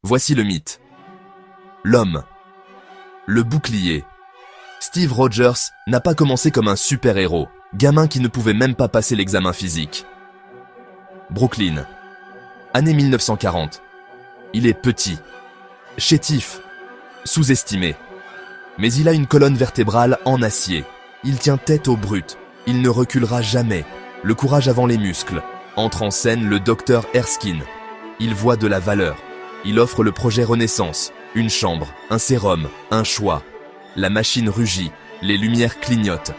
Voici le mythe. L'homme. Le bouclier. Steve Rogers n'a pas commencé comme un super-héros, gamin qui ne pouvait même pas passer l'examen physique. Brooklyn. Année 1940. Il est petit, chétif, sous-estimé. Mais il a une colonne vertébrale en acier. Il tient tête au brut. Il ne reculera jamais. Le courage avant les muscles. Entre en scène le docteur Erskine. Il voit de la valeur. Il offre le projet Renaissance. Une chambre, un sérum, un choix. La machine rugit. Les lumières clignotent.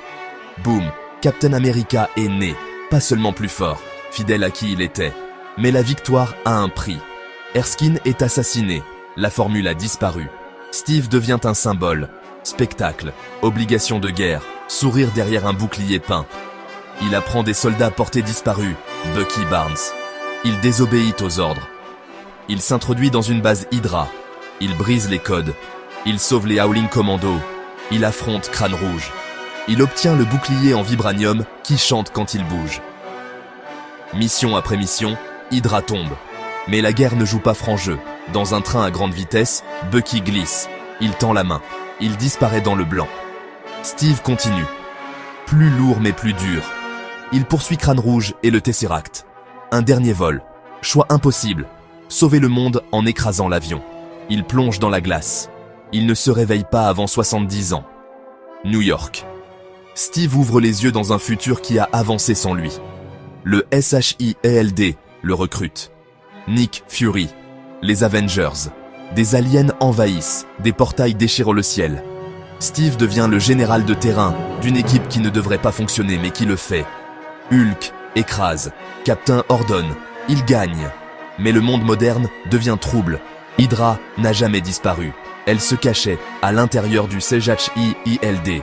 Boum, Captain America est né. Pas seulement plus fort, fidèle à qui il était. Mais la victoire a un prix. Erskine est assassiné. La formule a disparu. Steve devient un symbole. Spectacle, obligation de guerre, sourire derrière un bouclier peint. Il apprend des soldats portés disparus, Bucky Barnes. Il désobéit aux ordres. Il s'introduit dans une base Hydra. Il brise les codes. Il sauve les Howling Commandos. Il affronte Crâne Rouge. Il obtient le bouclier en vibranium qui chante quand il bouge. Mission après mission, Hydra tombe. Mais la guerre ne joue pas franc jeu. Dans un train à grande vitesse, Bucky glisse. Il tend la main. Il disparaît dans le blanc. Steve continue. Plus lourd mais plus dur. Il poursuit Crâne Rouge et le Tesseract. Un dernier vol. Choix impossible. Sauver le monde en écrasant l'avion. Il plonge dans la glace. Il ne se réveille pas avant 70 ans. New York. Steve ouvre les yeux dans un futur qui a avancé sans lui. Le SHIELD le recrute. Nick Fury. Les Avengers. Des aliens envahissent, des portails déchirent le ciel. Steve devient le général de terrain d'une équipe qui ne devrait pas fonctionner mais qui le fait. Hulk écrase, Captain ordonne, il gagne. Mais le monde moderne devient trouble. Hydra n'a jamais disparu. Elle se cachait à l'intérieur du SHIELD.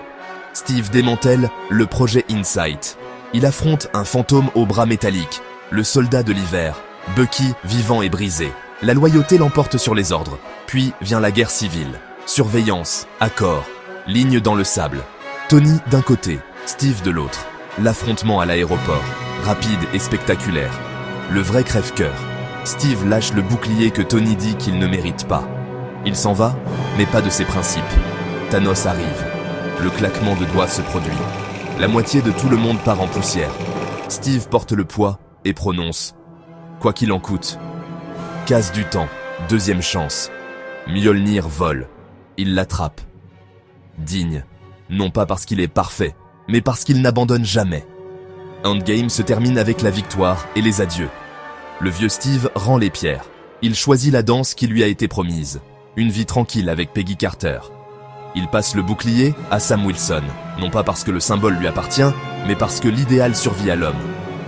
Steve démantèle le projet Insight. Il affronte un fantôme aux bras métalliques, le soldat de l'hiver, Bucky vivant et brisé. La loyauté l'emporte sur les ordres. Puis vient la guerre civile. Surveillance, accord, ligne dans le sable. Tony d'un côté, Steve de l'autre. L'affrontement à l'aéroport, rapide et spectaculaire. Le vrai crève-cœur. Steve lâche le bouclier que Tony dit qu'il ne mérite pas. Il s'en va, mais pas de ses principes. Thanos arrive. Le claquement de doigts se produit. La moitié de tout le monde part en poussière. Steve porte le poids et prononce « Quoi qu'il en coûte ». Casse du temps, deuxième chance. Mjolnir vole. Il l'attrape. Digne, non pas parce qu'il est parfait, mais parce qu'il n'abandonne jamais. Endgame se termine avec la victoire et les adieux. Le vieux Steve rend les pierres. Il choisit la danse qui lui a été promise. Une vie tranquille avec Peggy Carter. Il passe le bouclier à Sam Wilson, non pas parce que le symbole lui appartient, mais parce que l'idéal survit à l'homme.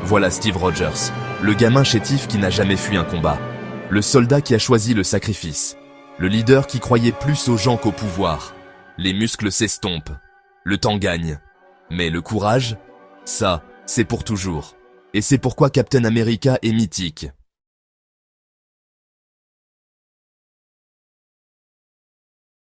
Voilà Steve Rogers, le gamin chétif qui n'a jamais fui un combat. Le soldat qui a choisi le sacrifice. Le leader qui croyait plus aux gens qu'au pouvoir. Les muscles s'estompent. Le temps gagne. Mais le courage, ça, c'est pour toujours. Et c'est pourquoi Captain America est mythique.